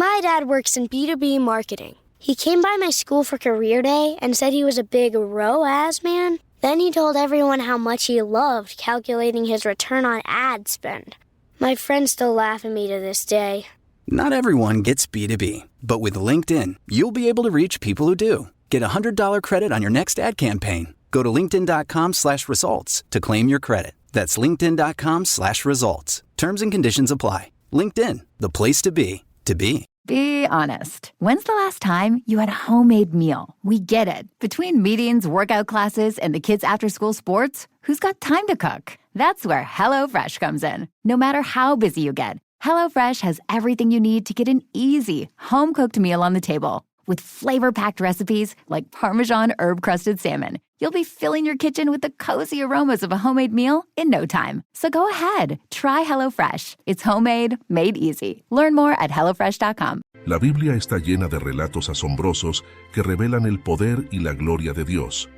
My dad works in B2B marketing. He came by my school for career day and said he was a big ROAS man. Then he told everyone how much he loved calculating his return on ad spend. My friends still laugh at me to this day. Not everyone gets B2B, but with LinkedIn, you'll be able to reach people who do. Get a $100 credit on your next ad campaign. Go to linkedin.com/results to claim your credit. That's linkedin.com/results. Terms and conditions apply. LinkedIn, the place to be, to be. Be honest. When's the last time you had a homemade meal? We get it. Between meetings, workout classes, and the kids' after-school sports, who's got time to cook? That's where HelloFresh comes in. No matter how busy you get, HelloFresh has everything you need to get an easy, home-cooked meal on the table. With flavor-packed recipes like Parmesan herb-crusted salmon, you'll be filling your kitchen with the cozy aromas of a homemade meal in no time. So go ahead, try HelloFresh. It's homemade, made easy. Learn more at HelloFresh.com. La Biblia está llena de relatos asombrosos que revelan el poder y la gloria de Dios.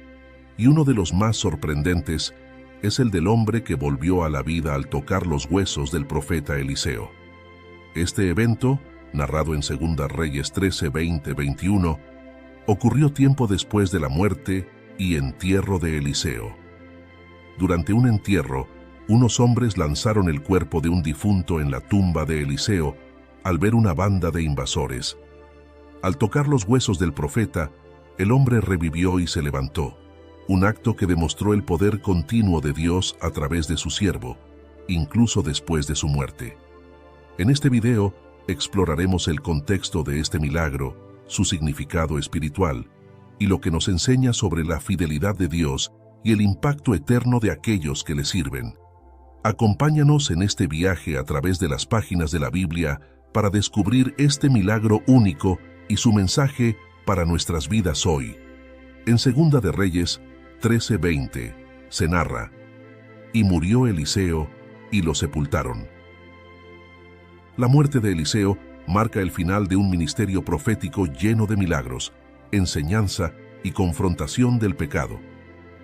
Y uno de los más sorprendentes es el del hombre que volvió a la vida al tocar los huesos del profeta Eliseo. Este evento, narrado en 2 Reyes 13, 20, 21, ocurrió tiempo después de la muerte y entierro de Eliseo. Durante un entierro, unos hombres lanzaron el cuerpo de un difunto en la tumba de Eliseo al ver una banda de invasores. Al tocar los huesos del profeta, el hombre revivió y se levantó, un acto que demostró el poder continuo de Dios a través de su siervo, incluso después de su muerte. En este video, exploraremos el contexto de este milagro, su significado espiritual, y lo que nos enseña sobre la fidelidad de Dios y el impacto eterno de aquellos que le sirven. Acompáñanos en este viaje a través de las páginas de la Biblia para descubrir este milagro único y su mensaje para nuestras vidas hoy. En 2 de Reyes 13:20 se narra: «Y murió Eliseo, y lo sepultaron». La muerte de Eliseo marca el final de un ministerio profético lleno de milagros, enseñanza y confrontación del pecado.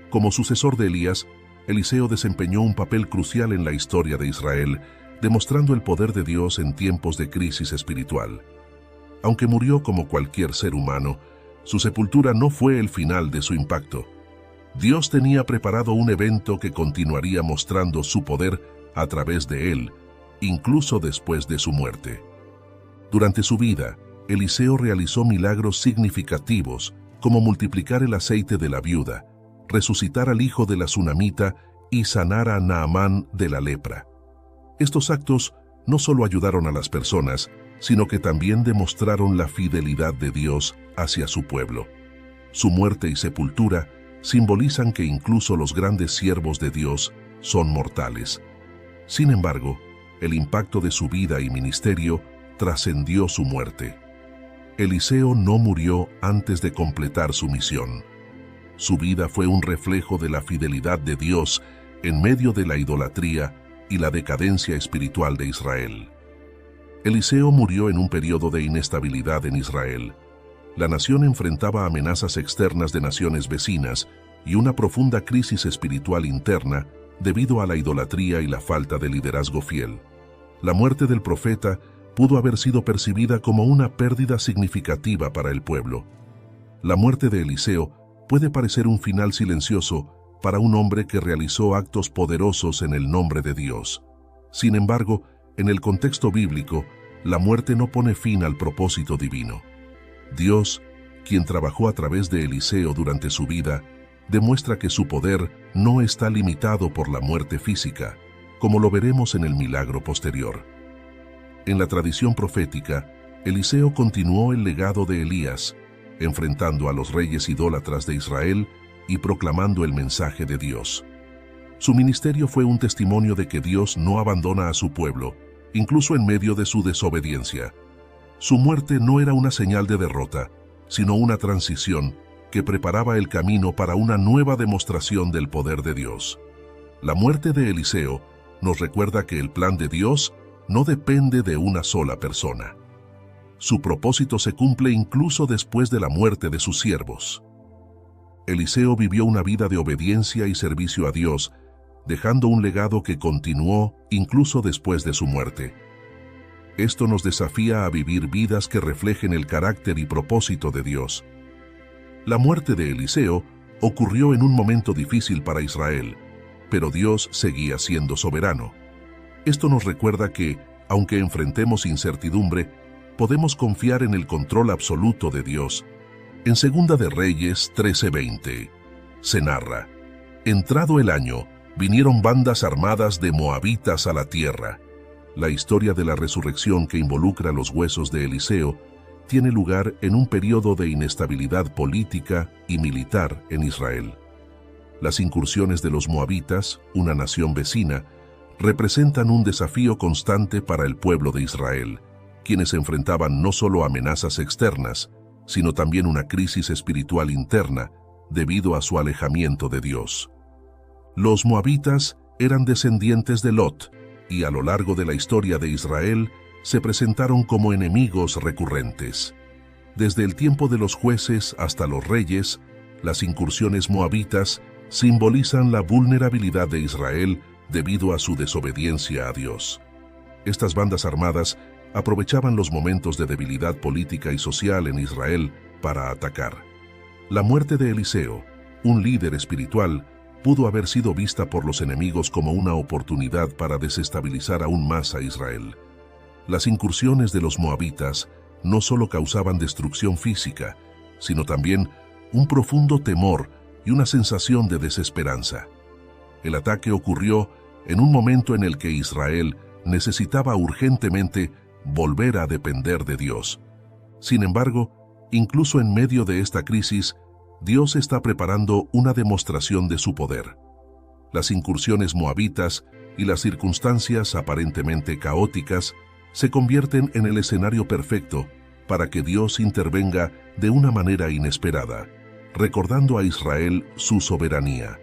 Como sucesor de Elías, Eliseo desempeñó un papel crucial en la historia de Israel, demostrando el poder de Dios en tiempos de crisis espiritual. Aunque murió como cualquier ser humano, su sepultura no fue el final de su impacto. Dios tenía preparado un evento que continuaría mostrando su poder a través de él, incluso después de su muerte. Durante su vida, Eliseo realizó milagros significativos, como multiplicar el aceite de la viuda, resucitar al hijo de la sunamita y sanar a Naamán de la lepra. Estos actos no solo ayudaron a las personas, sino que también demostraron la fidelidad de Dios hacia su pueblo. Su muerte y sepultura simbolizan que incluso los grandes siervos de Dios son mortales. Sin embargo, el impacto de su vida y ministerio trascendió su muerte. Eliseo no murió antes de completar su misión. Su vida fue un reflejo de la fidelidad de Dios en medio de la idolatría y la decadencia espiritual de Israel. Eliseo murió en un periodo de inestabilidad en Israel. La nación enfrentaba amenazas externas de naciones vecinas y una profunda crisis espiritual interna debido a la idolatría y la falta de liderazgo fiel. La muerte del profeta pudo haber sido percibida como una pérdida significativa para el pueblo. La muerte de Eliseo puede parecer un final silencioso para un hombre que realizó actos poderosos en el nombre de Dios. Sin embargo, en el contexto bíblico, la muerte no pone fin al propósito divino. Dios, quien trabajó a través de Eliseo durante su vida, demuestra que su poder no está limitado por la muerte física, como lo veremos en el milagro posterior. En la tradición profética, Eliseo continuó el legado de Elías, enfrentando a los reyes idólatras de Israel y proclamando el mensaje de Dios. Su ministerio fue un testimonio de que Dios no abandona a su pueblo, incluso en medio de su desobediencia. Su muerte no era una señal de derrota, sino una transición que preparaba el camino para una nueva demostración del poder de Dios. La muerte de Eliseo nos recuerda que el plan de Dios no depende de una sola persona. Su propósito se cumple incluso después de la muerte de sus siervos. Eliseo vivió una vida de obediencia y servicio a Dios, dejando un legado que continuó incluso después de su muerte. Esto nos desafía a vivir vidas que reflejen el carácter y propósito de Dios. La muerte de Eliseo ocurrió en un momento difícil para Israel, pero Dios seguía siendo soberano. Esto nos recuerda que, aunque enfrentemos incertidumbre, podemos confiar en el control absoluto de Dios. En 2 de Reyes 13:20 se narra: entrado el año, vinieron bandas armadas de moabitas a la tierra. La historia de la resurrección que involucra los huesos de Eliseo tiene lugar en un periodo de inestabilidad política y militar en Israel. Las incursiones de los moabitas, una nación vecina, representan un desafío constante para el pueblo de Israel, quienes enfrentaban no solo amenazas externas, sino también una crisis espiritual interna debido a su alejamiento de Dios. Los moabitas eran descendientes de Lot y a lo largo de la historia de Israel se presentaron como enemigos recurrentes. Desde el tiempo de los jueces hasta los reyes, las incursiones moabitas simbolizan la vulnerabilidad de Israel debido a su desobediencia a Dios. Estas bandas armadas aprovechaban los momentos de debilidad política y social en Israel para atacar. La muerte de Eliseo, un líder espiritual, pudo haber sido vista por los enemigos como una oportunidad para desestabilizar aún más a Israel. Las incursiones de los moabitas no solo causaban destrucción física, sino también un profundo temor y una sensación de desesperanza. El ataque ocurrió en un momento en el que Israel necesitaba urgentemente volver a depender de Dios. Sin embargo, incluso en medio de esta crisis, Dios está preparando una demostración de su poder. Las incursiones moabitas y las circunstancias aparentemente caóticas se convierten en el escenario perfecto para que Dios intervenga de una manera inesperada, recordando a Israel su soberanía.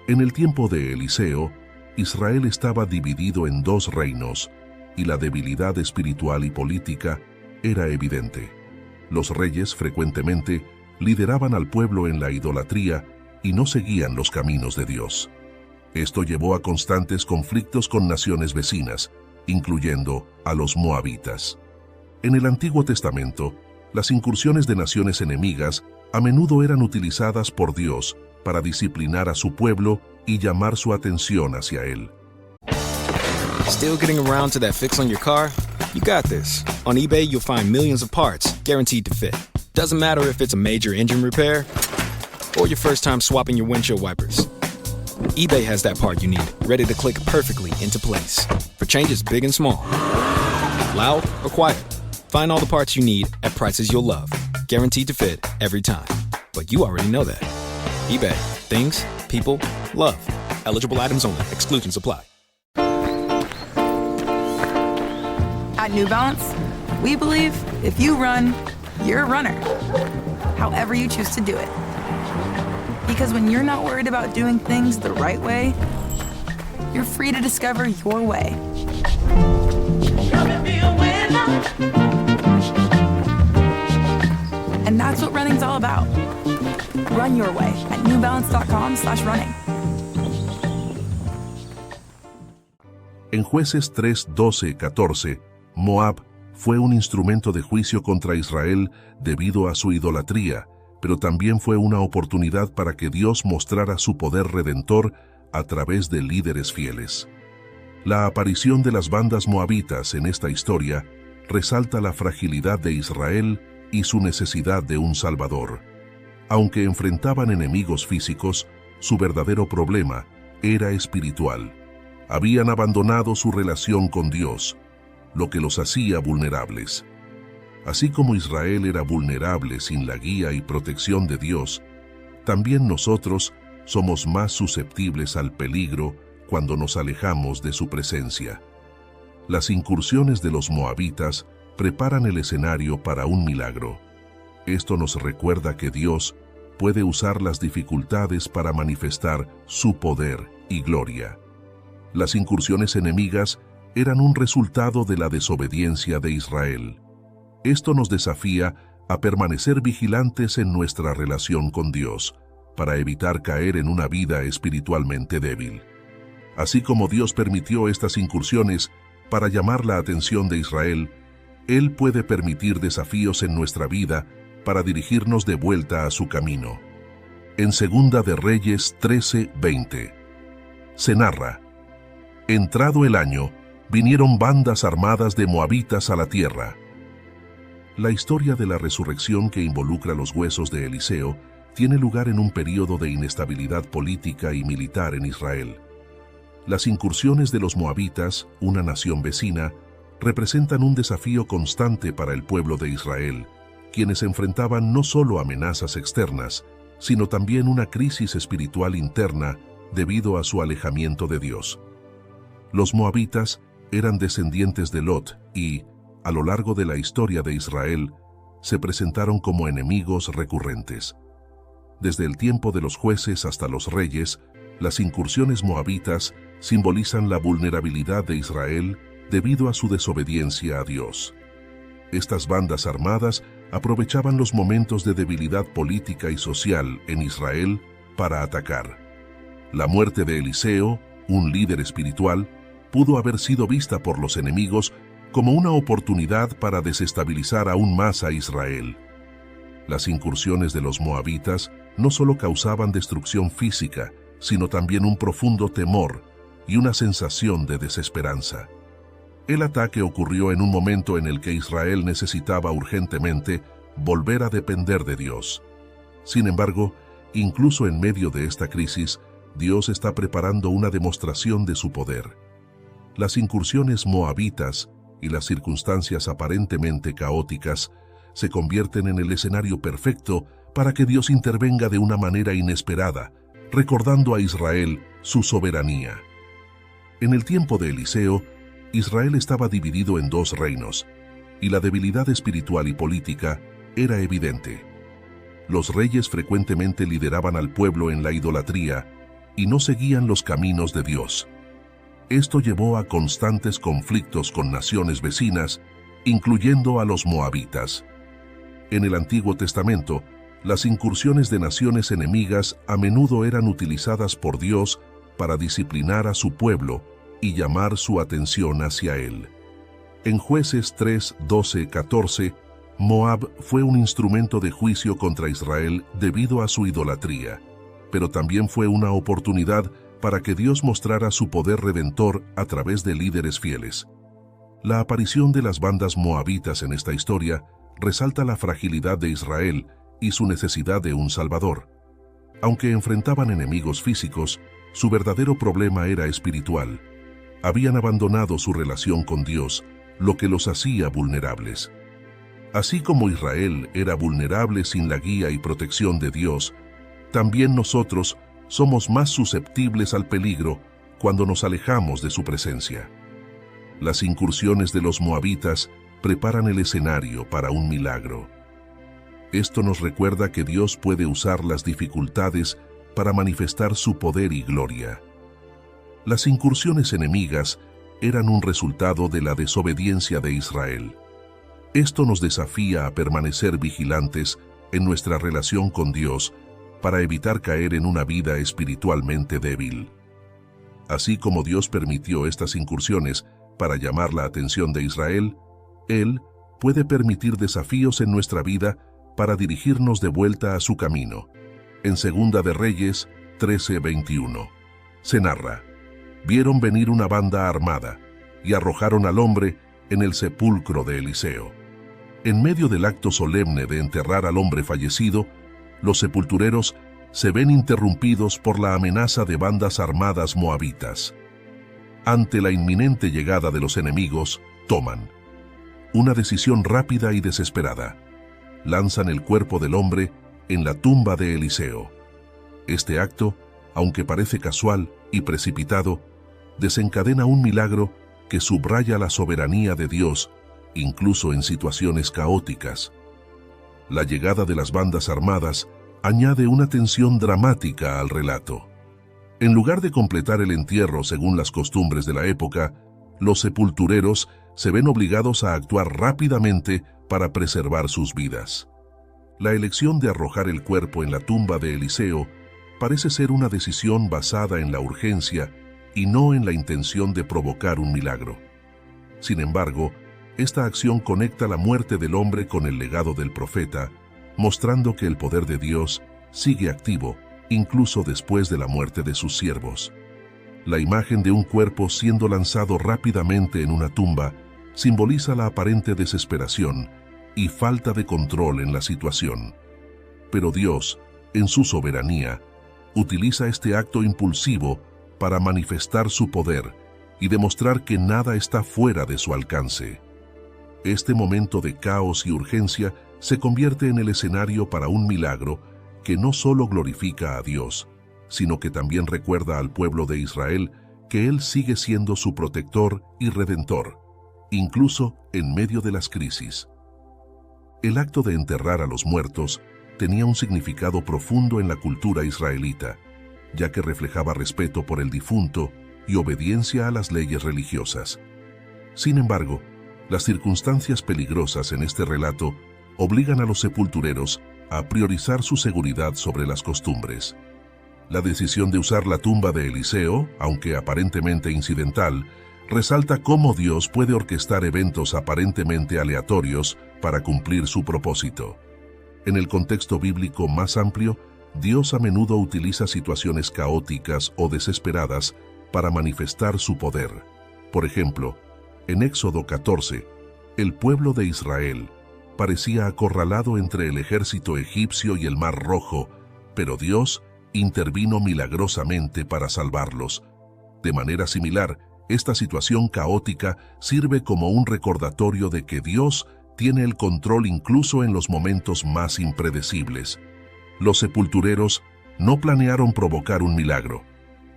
En el tiempo de Eliseo, Israel estaba dividido en dos reinos, y la debilidad espiritual y política era evidente. Los reyes frecuentemente lideraban al pueblo en la idolatría y no seguían los caminos de Dios. Esto llevó a constantes conflictos con naciones vecinas, incluyendo a los moabitas. En el Antiguo Testamento, las incursiones de naciones enemigas a menudo eran utilizadas por Dios para disciplinar a su pueblo y llamar su atención hacia Él. Still getting around to that fix on your car? You got this. On eBay, you'll find millions of parts, guaranteed to fit. Doesn't matter if it's a major engine repair or your first time swapping your windshield wipers. eBay has that part you need, ready to click perfectly into place for changes big and small. Loud or quiet, find all the parts you need at prices you'll love, guaranteed to fit every time. But you already know that. eBay, things, people, love. Eligible items only. Exclusions apply. At New Balance, we believe if you run, you're a runner. However you choose to do it. Because when you're not worried about doing things the right way, you're free to discover your way. And that's what running's all about. Run your way at newbalance.com/running. En Jueces 3, 12, 14, Moab fue un instrumento de juicio contra Israel debido a su idolatría, pero también fue una oportunidad para que Dios mostrara su poder redentor a través de líderes fieles. La aparición de las bandas moabitas en esta historia resalta la fragilidad de Israel y su necesidad de un Salvador. Aunque enfrentaban enemigos físicos, su verdadero problema era espiritual. Habían abandonado su relación con Dios, lo que los hacía vulnerables. Así como Israel era vulnerable sin la guía y protección de Dios, también nosotros somos más susceptibles al peligro cuando nos alejamos de su presencia. Las incursiones de los moabitas preparan el escenario para un milagro. Esto nos recuerda que Dios puede usar las dificultades para manifestar su poder y gloria. Las incursiones enemigas eran un resultado de la desobediencia de Israel. Esto nos desafía a permanecer vigilantes en nuestra relación con Dios, para evitar caer en una vida espiritualmente débil. Así como Dios permitió estas incursiones, para llamar la atención de Israel, Él puede permitir desafíos en nuestra vida para dirigirnos de vuelta a su camino. En Segunda de Reyes 13:20 se narra: entrado el año, vinieron bandas armadas de moabitas a la tierra. La historia de la resurrección que involucra los huesos de Eliseo tiene lugar en un período de inestabilidad política y militar en Israel. Las incursiones de los moabitas, una nación vecina, representan un desafío constante para el pueblo de Israel, quienes enfrentaban no solo amenazas externas, sino también una crisis espiritual interna debido a su alejamiento de Dios. Los moabitas eran descendientes de Lot y, a lo largo de la historia de Israel, se presentaron como enemigos recurrentes. Desde el tiempo de los jueces hasta los reyes, las incursiones moabitas simbolizan la vulnerabilidad de Israel debido a su desobediencia a Dios. Estas bandas armadas aprovechaban los momentos de debilidad política y social en Israel para atacar. La muerte de Eliseo, un líder espiritual, pudo haber sido vista por los enemigos como una oportunidad para desestabilizar aún más a Israel. Las incursiones de los moabitas no solo causaban destrucción física, sino también un profundo temor y una sensación de desesperanza. El ataque ocurrió en un momento en el que Israel necesitaba urgentemente volver a depender de Dios. Sin embargo, incluso en medio de esta crisis, Dios está preparando una demostración de su poder. Las incursiones moabitas y las circunstancias aparentemente caóticas se convierten en el escenario perfecto para que Dios intervenga de una manera inesperada, recordando a Israel su soberanía. En el tiempo de Eliseo, Israel estaba dividido en dos reinos, y la debilidad espiritual y política era evidente. Los reyes frecuentemente lideraban al pueblo en la idolatría y no seguían los caminos de Dios. Esto llevó a constantes conflictos con naciones vecinas, incluyendo a los moabitas. En el Antiguo Testamento, las incursiones de naciones enemigas a menudo eran utilizadas por Dios para disciplinar a su pueblo y llamar su atención hacia él. En Jueces 3, 12, 14, Moab fue un instrumento de juicio contra Israel debido a su idolatría, pero también fue una oportunidad para que Dios mostrara su poder redentor a través de líderes fieles. La aparición de las bandas moabitas en esta historia resalta la fragilidad de Israel y su necesidad de un Salvador. Aunque enfrentaban enemigos físicos, su verdadero problema era espiritual. Habían abandonado su relación con Dios, lo que los hacía vulnerables. Así como Israel era vulnerable sin la guía y protección de Dios, también nosotros somos más susceptibles al peligro cuando nos alejamos de su presencia. Las incursiones de los moabitas preparan el escenario para un milagro. Esto nos recuerda que Dios puede usar las dificultades para manifestar su poder y gloria. Las incursiones enemigas eran un resultado de la desobediencia de Israel. Esto nos desafía a permanecer vigilantes en nuestra relación con Dios para evitar caer en una vida espiritualmente débil. Así como Dios permitió estas incursiones para llamar la atención de Israel, Él puede permitir desafíos en nuestra vida para dirigirnos de vuelta a su camino. En Segunda de Reyes 13:21 se narra: vieron venir una banda armada y arrojaron al hombre en el sepulcro de Eliseo. En medio del acto solemne de enterrar al hombre fallecido, los sepultureros se ven interrumpidos por la amenaza de bandas armadas moabitas. Ante la inminente llegada de los enemigos, toman una decisión rápida y desesperada. Lanzan el cuerpo del hombre en la tumba de Eliseo. Este acto, aunque parece casual y precipitado, desencadena un milagro que subraya la soberanía de Dios, incluso en situaciones caóticas. La llegada de las bandas armadas añade una tensión dramática al relato. En lugar de completar el entierro según las costumbres de la época, los sepultureros se ven obligados a actuar rápidamente para preservar sus vidas. La elección de arrojar el cuerpo en la tumba de Eliseo parece ser una decisión basada en la urgencia y no en la intención de provocar un milagro. Sin embargo, esta acción conecta la muerte del hombre con el legado del profeta, mostrando que el poder de Dios sigue activo, incluso después de la muerte de sus siervos. La imagen de un cuerpo siendo lanzado rápidamente en una tumba simboliza la aparente desesperación y falta de control en la situación. Pero Dios, en su soberanía, utiliza este acto impulsivo para manifestar su poder y demostrar que nada está fuera de su alcance. Este momento de caos y urgencia se convierte en el escenario para un milagro que no solo glorifica a Dios, sino que también recuerda al pueblo de Israel que Él sigue siendo su protector y redentor, incluso en medio de las crisis. El acto de enterrar a los muertos tenía un significado profundo en la cultura israelita, ya que reflejaba respeto por el difunto y obediencia a las leyes religiosas. Sin embargo, las circunstancias peligrosas en este relato obligan a los sepultureros a priorizar su seguridad sobre las costumbres. La decisión de usar la tumba de Eliseo, aunque aparentemente incidental, resalta cómo Dios puede orquestar eventos aparentemente aleatorios para cumplir su propósito. En el contexto bíblico más amplio, Dios a menudo utiliza situaciones caóticas o desesperadas para manifestar su poder. Por ejemplo, en Éxodo 14, el pueblo de Israel parecía acorralado entre el ejército egipcio y el Mar Rojo, pero Dios intervino milagrosamente para salvarlos. De manera similar, esta situación caótica sirve como un recordatorio de que Dios tiene el control incluso en los momentos más impredecibles. Los sepultureros no planearon provocar un milagro,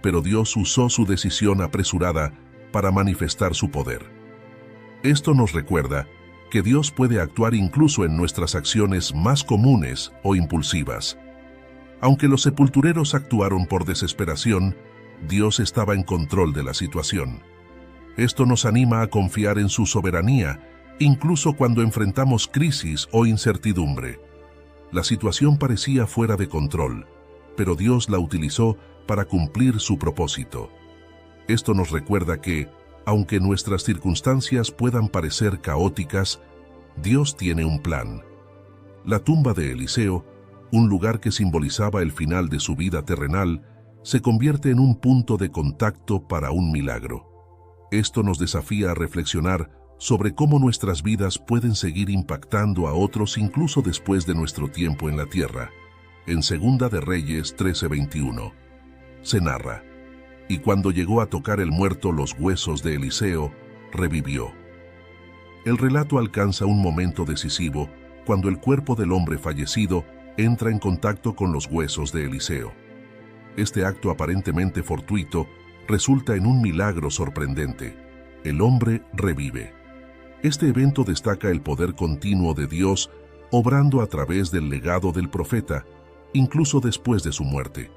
pero Dios usó su decisión apresurada para manifestar su poder. Esto nos recuerda que Dios puede actuar incluso en nuestras acciones más comunes o impulsivas. Aunque los sepultureros actuaron por desesperación, Dios estaba en control de la situación. Esto nos anima a confiar en su soberanía, incluso cuando enfrentamos crisis o incertidumbre. La situación parecía fuera de control, pero Dios la utilizó para cumplir su propósito. Esto nos recuerda que, aunque nuestras circunstancias puedan parecer caóticas, Dios tiene un plan. La tumba de Eliseo, un lugar que simbolizaba el final de su vida terrenal, se convierte en un punto de contacto para un milagro. Esto nos desafía a reflexionar sobre cómo nuestras vidas pueden seguir impactando a otros incluso después de nuestro tiempo en la tierra. En Segunda de Reyes 13:21, se narra: y cuando llegó a tocar el muerto los huesos de Eliseo, revivió. El relato alcanza un momento decisivo cuando el cuerpo del hombre fallecido entra en contacto con los huesos de Eliseo. Este acto aparentemente fortuito resulta en un milagro sorprendente. El hombre revive. Este evento destaca el poder continuo de Dios obrando a través del legado del profeta, incluso después de su muerte.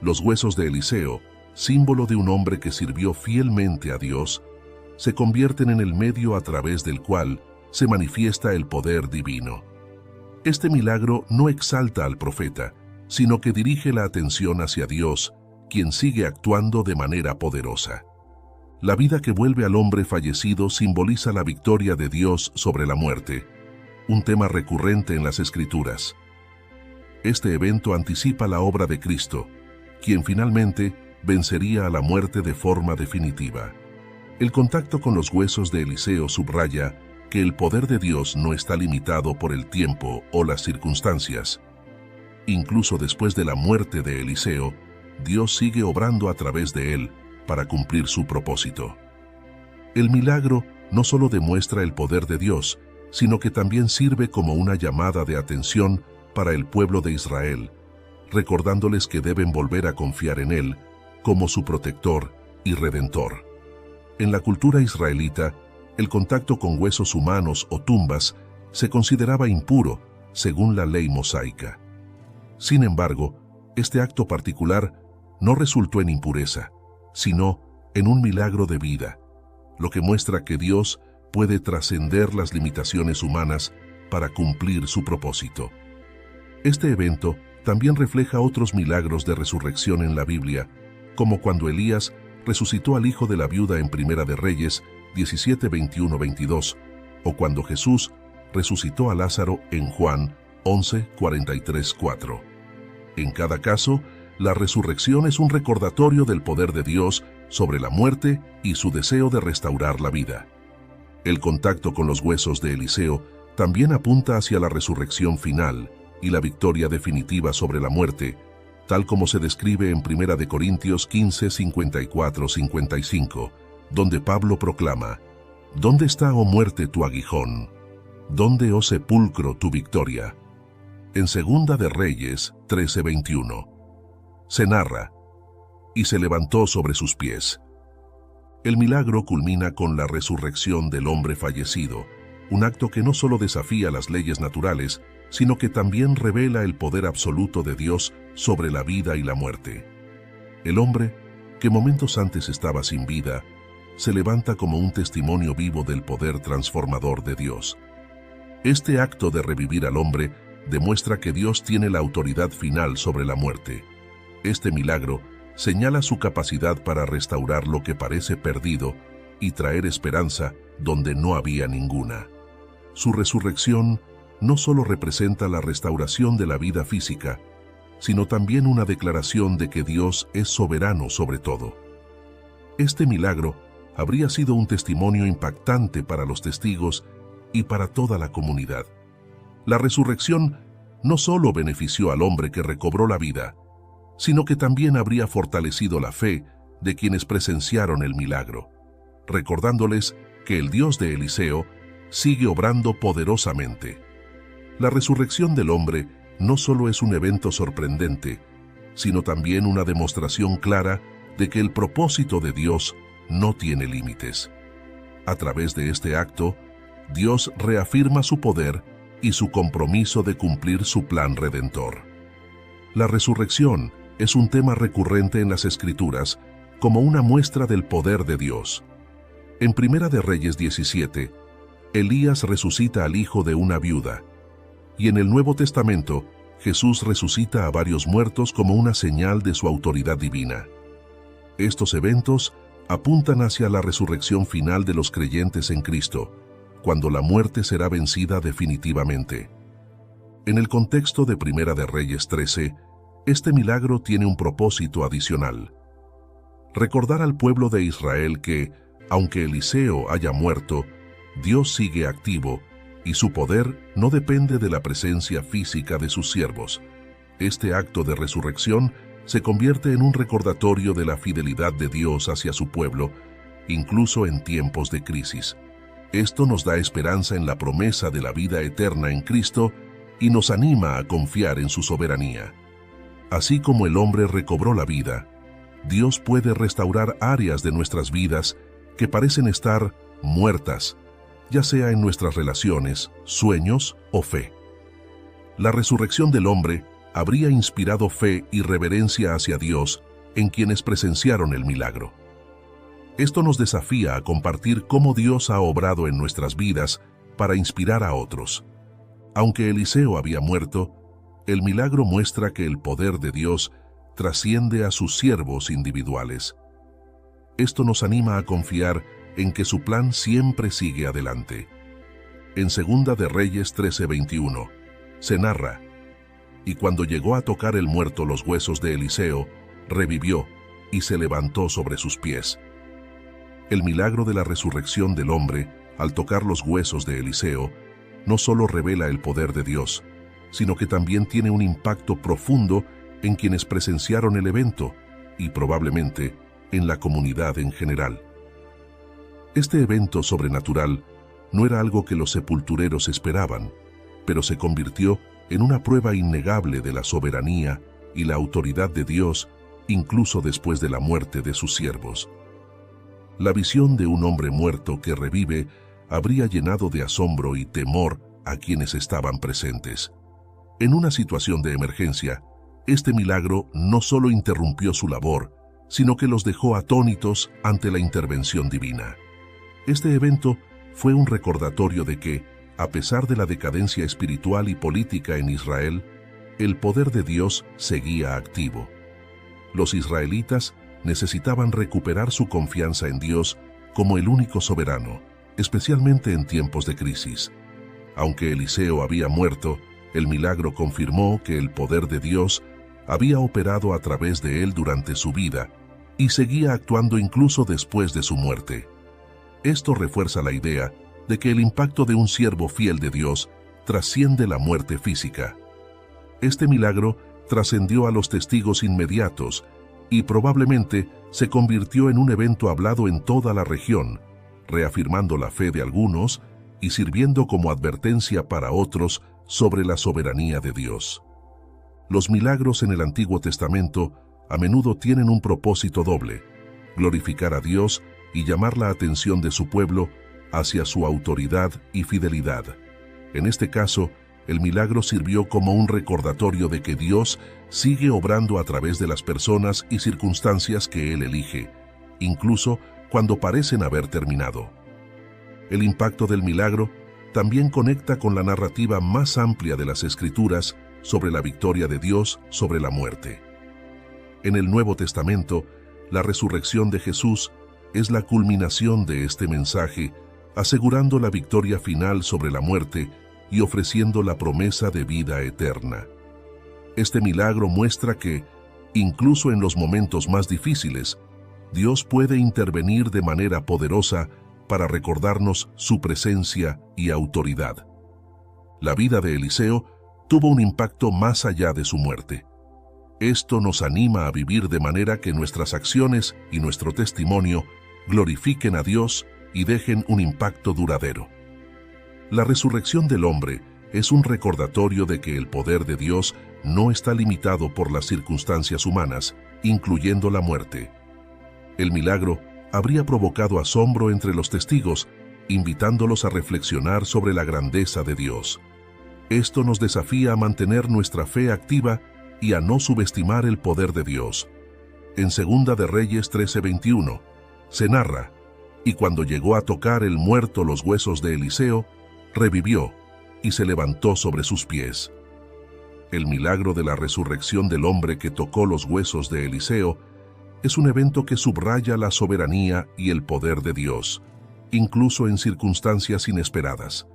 Los huesos de Eliseo, símbolo de un hombre que sirvió fielmente a Dios, se convierten en el medio a través del cual se manifiesta el poder divino. Este milagro no exalta al profeta, sino que dirige la atención hacia Dios, quien sigue actuando de manera poderosa. La vida que vuelve al hombre fallecido simboliza la victoria de Dios sobre la muerte, un tema recurrente en las Escrituras. Este evento anticipa la obra de Cristo, quien finalmente vencería a la muerte de forma definitiva. El contacto con los huesos de Eliseo subraya que el poder de Dios no está limitado por el tiempo o las circunstancias. Incluso después de la muerte de Eliseo, Dios sigue obrando a través de él para cumplir su propósito. El milagro no solo demuestra el poder de Dios, sino que también sirve como una llamada de atención para el pueblo de Israel, recordándoles que deben volver a confiar en Él como su protector y redentor. En la cultura israelita, el contacto con huesos humanos o tumbas se consideraba impuro según la ley mosaica. Sin embargo, este acto particular no resultó en impureza, sino en un milagro de vida, lo que muestra que Dios puede trascender las limitaciones humanas para cumplir su propósito. Este evento también refleja otros milagros de resurrección en la Biblia, como cuando Elías resucitó al hijo de la viuda en Primera de Reyes 17, 21, 22, o cuando Jesús resucitó a Lázaro en Juan 11, 43, 4. En cada caso, la resurrección es un recordatorio del poder de Dios sobre la muerte y su deseo de restaurar la vida. El contacto con los huesos de Eliseo también apunta hacia la resurrección final y la victoria definitiva sobre la muerte, tal como se describe en 1 Corintios 15, 54, 55, donde Pablo proclama: ¿Dónde está, oh muerte, tu aguijón? ¿Dónde, oh sepulcro, tu victoria? En 2 de Reyes 13, 21. Se narra: y se levantó sobre sus pies. El milagro culmina con la resurrección del hombre fallecido, un acto que no solo desafía las leyes naturales, sino que también revela el poder absoluto de Dios sobre la vida y la muerte. El hombre, que momentos antes estaba sin vida, se levanta como un testimonio vivo del poder transformador de Dios. Este acto de revivir al hombre demuestra que Dios tiene la autoridad final sobre la muerte. Este milagro señala su capacidad para restaurar lo que parece perdido y traer esperanza donde no había ninguna. Su resurrección no solo representa la restauración de la vida física, sino también una declaración de que Dios es soberano sobre todo. Este milagro habría sido un testimonio impactante para los testigos y para toda la comunidad. La resurrección no solo benefició al hombre que recobró la vida, sino que también habría fortalecido la fe de quienes presenciaron el milagro, recordándoles que el Dios de Eliseo sigue obrando poderosamente. La resurrección del hombre no solo es un evento sorprendente, sino también una demostración clara de que el propósito de Dios no tiene límites. A través de este acto, Dios reafirma su poder y su compromiso de cumplir su plan redentor. La resurrección es un tema recurrente en las Escrituras como una muestra del poder de Dios. En 1 de Reyes 17, Elías resucita al hijo de una viuda, y en el Nuevo Testamento, Jesús resucita a varios muertos como una señal de su autoridad divina. Estos eventos apuntan hacia la resurrección final de los creyentes en Cristo, cuando la muerte será vencida definitivamente. En el contexto de 1 de Reyes 13, este milagro tiene un propósito adicional: recordar al pueblo de Israel que, aunque Eliseo haya muerto, Dios sigue activo y su poder no depende de la presencia física de sus siervos. Este acto de resurrección se convierte en un recordatorio de la fidelidad de Dios hacia su pueblo, incluso en tiempos de crisis. Esto nos da esperanza en la promesa de la vida eterna en Cristo y nos anima a confiar en su soberanía. Así como el hombre recobró la vida, Dios puede restaurar áreas de nuestras vidas que parecen estar muertas, ya sea en nuestras relaciones, sueños o fe. La resurrección del hombre habría inspirado fe y reverencia hacia Dios en quienes presenciaron el milagro. Esto nos desafía a compartir cómo Dios ha obrado en nuestras vidas para inspirar a otros. Aunque Eliseo había muerto, el milagro muestra que el poder de Dios trasciende a sus siervos individuales. Esto nos anima a confiar en que su plan siempre sigue adelante. En 2 de Reyes 13:21 se narra: y cuando llegó a tocar el muerto los huesos de Eliseo, revivió y se levantó sobre sus pies. El milagro de la resurrección del hombre, al tocar los huesos de Eliseo, no solo revela el poder de Dios, sino que también tiene un impacto profundo en quienes presenciaron el evento y probablemente en la comunidad en general. Este evento sobrenatural no era algo que los sepultureros esperaban, pero se convirtió en una prueba innegable de la soberanía y la autoridad de Dios, incluso después de la muerte de sus siervos. La visión de un hombre muerto que revive habría llenado de asombro y temor a quienes estaban presentes. En una situación de emergencia, este milagro no solo interrumpió su labor, sino que los dejó atónitos ante la intervención divina. Este evento fue un recordatorio de que, a pesar de la decadencia espiritual y política en Israel, el poder de Dios seguía activo. Los israelitas necesitaban recuperar su confianza en Dios como el único soberano, especialmente en tiempos de crisis. Aunque Eliseo había muerto, el milagro confirmó que el poder de Dios había operado a través de él durante su vida y seguía actuando incluso después de su muerte. Esto refuerza la idea de que el impacto de un siervo fiel de Dios trasciende la muerte física. Este milagro trascendió a los testigos inmediatos y probablemente se convirtió en un evento hablado en toda la región, reafirmando la fe de algunos y sirviendo como advertencia para otros sobre la soberanía de Dios. Los milagros en el Antiguo Testamento a menudo tienen un propósito doble: glorificar a Dios y llamar la atención de su pueblo hacia su autoridad y fidelidad. En este caso, el milagro sirvió como un recordatorio de que Dios sigue obrando a través de las personas y circunstancias que Él elige, incluso cuando parecen haber terminado. El impacto del milagro también conecta con la narrativa más amplia de las Escrituras sobre la victoria de Dios sobre la muerte. En el Nuevo Testamento, la resurrección de Jesús es la culminación de este mensaje, asegurando la victoria final sobre la muerte y ofreciendo la promesa de vida eterna. Este milagro muestra que, incluso en los momentos más difíciles, Dios puede intervenir de manera poderosa para recordarnos su presencia y autoridad. La vida de Eliseo tuvo un impacto más allá de su muerte. Esto nos anima a vivir de manera que nuestras acciones y nuestro testimonio glorifiquen a Dios y dejen un impacto duradero. La resurrección del hombre es un recordatorio de que el poder de Dios no está limitado por las circunstancias humanas, incluyendo la muerte. El milagro habría provocado asombro entre los testigos, invitándolos a reflexionar sobre la grandeza de Dios. Esto nos desafía a mantener nuestra fe activa y a no subestimar el poder de Dios. En 2 de Reyes 13:21 se narra: «Y cuando llegó a tocar el muerto los huesos de Eliseo, revivió y se levantó sobre sus pies». El milagro de la resurrección del hombre que tocó los huesos de Eliseo es un evento que subraya la soberanía y el poder de Dios, incluso en circunstancias inesperadas.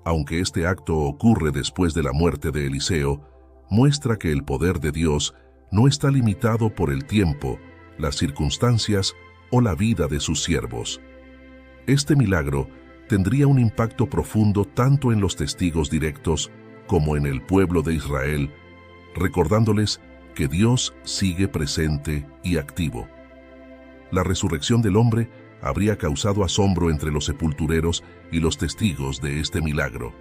Aunque este acto ocurre después de la muerte de Eliseo, muestra que el poder de Dios no está limitado por el tiempo, las circunstancias o la vida de sus siervos. Este milagro tendría un impacto profundo tanto en los testigos directos como en el pueblo de Israel, recordándoles que Dios sigue presente y activo. La resurrección del hombre habría causado asombro entre los sepultureros y los testigos de este milagro.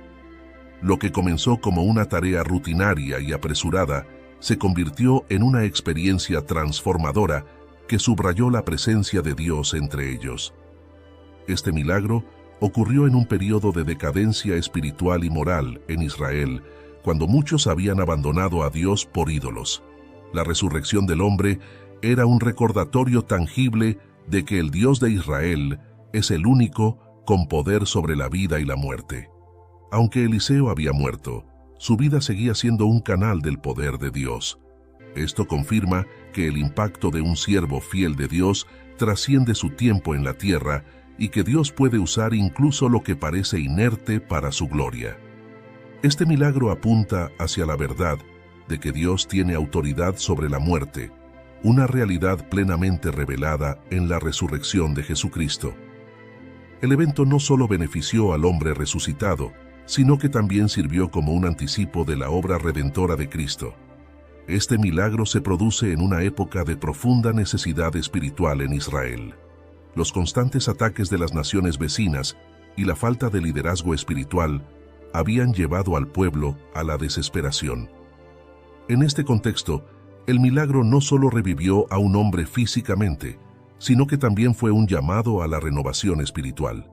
Lo que comenzó como una tarea rutinaria y apresurada se convirtió en una experiencia transformadora que subrayó la presencia de Dios entre ellos. Este milagro ocurrió en un periodo de decadencia espiritual y moral en Israel, cuando muchos habían abandonado a Dios por ídolos. La resurrección del hombre era un recordatorio tangible de que el Dios de Israel es el único con poder sobre la vida y la muerte. Aunque Eliseo había muerto, su vida seguía siendo un canal del poder de Dios. Esto confirma que el impacto de un siervo fiel de Dios trasciende su tiempo en la tierra y que Dios puede usar incluso lo que parece inerte para su gloria. Este milagro apunta hacia la verdad de que Dios tiene autoridad sobre la muerte, una realidad plenamente revelada en la resurrección de Jesucristo. El evento no solo benefició al hombre resucitado, sino que también sirvió como un anticipo de la obra redentora de Cristo. Este milagro se produce en una época de profunda necesidad espiritual en Israel. Los constantes ataques de las naciones vecinas y la falta de liderazgo espiritual habían llevado al pueblo a la desesperación. En este contexto, el milagro no solo revivió a un hombre físicamente, sino que también fue un llamado a la renovación espiritual.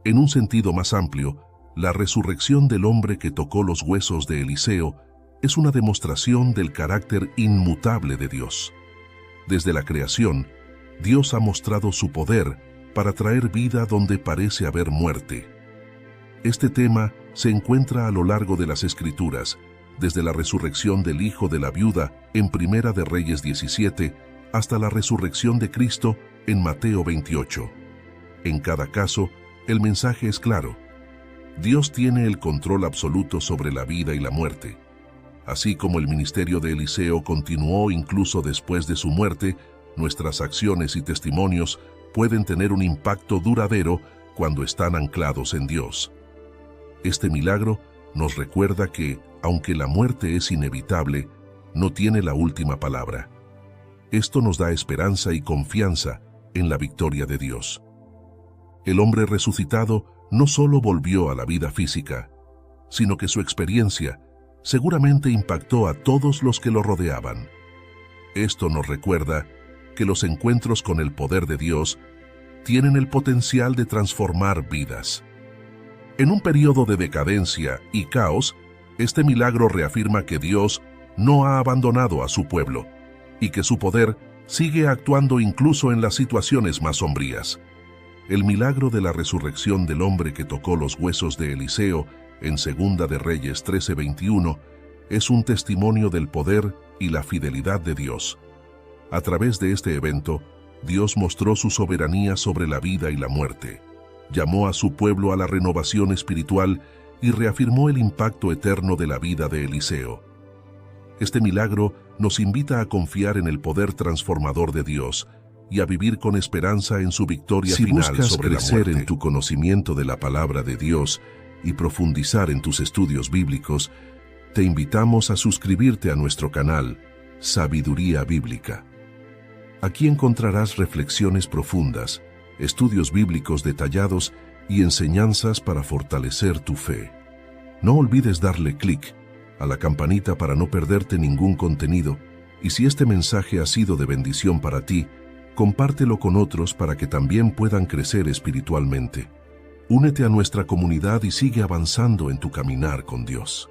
En un sentido más amplio, la resurrección del hombre que tocó los huesos de Eliseo es una demostración del carácter inmutable de Dios. Desde la creación, Dios ha mostrado su poder para traer vida donde parece haber muerte. Este tema se encuentra a lo largo de las Escrituras, desde la resurrección del hijo de la viuda en 1 de Reyes 17 hasta la resurrección de Cristo en Mateo 28. En cada caso, el mensaje es claro. Dios tiene el control absoluto sobre la vida y la muerte. Así como el ministerio de Eliseo continuó incluso después de su muerte, nuestras acciones y testimonios pueden tener un impacto duradero cuando están anclados en Dios. Este milagro nos recuerda que, aunque la muerte es inevitable, no tiene la última palabra. Esto nos da esperanza y confianza en la victoria de Dios. El hombre resucitado no solo volvió a la vida física, sino que su experiencia seguramente impactó a todos los que lo rodeaban. Esto nos recuerda que los encuentros con el poder de Dios tienen el potencial de transformar vidas. En un periodo de decadencia y caos, este milagro reafirma que Dios no ha abandonado a su pueblo y que su poder sigue actuando incluso en las situaciones más sombrías. El milagro de la resurrección del hombre que tocó los huesos de Eliseo en Segunda de Reyes 13:21 es un testimonio del poder y la fidelidad de Dios. A través de este evento, Dios mostró su soberanía sobre la vida y la muerte, llamó a su pueblo a la renovación espiritual y reafirmó el impacto eterno de la vida de Eliseo. Este milagro nos invita a confiar en el poder transformador de Dios y a vivir con esperanza en su victoria final sobre la muerte. Si buscas crecer en tu conocimiento de la palabra de Dios y profundizar en tus estudios bíblicos, te invitamos a suscribirte a nuestro canal Sabiduría Bíblica. Aquí encontrarás reflexiones profundas, estudios bíblicos detallados y enseñanzas para fortalecer tu fe. No olvides darle clic a la campanita para no perderte ningún contenido, y si este mensaje ha sido de bendición para ti, compártelo con otros para que también puedan crecer espiritualmente. Únete a nuestra comunidad y sigue avanzando en tu caminar con Dios.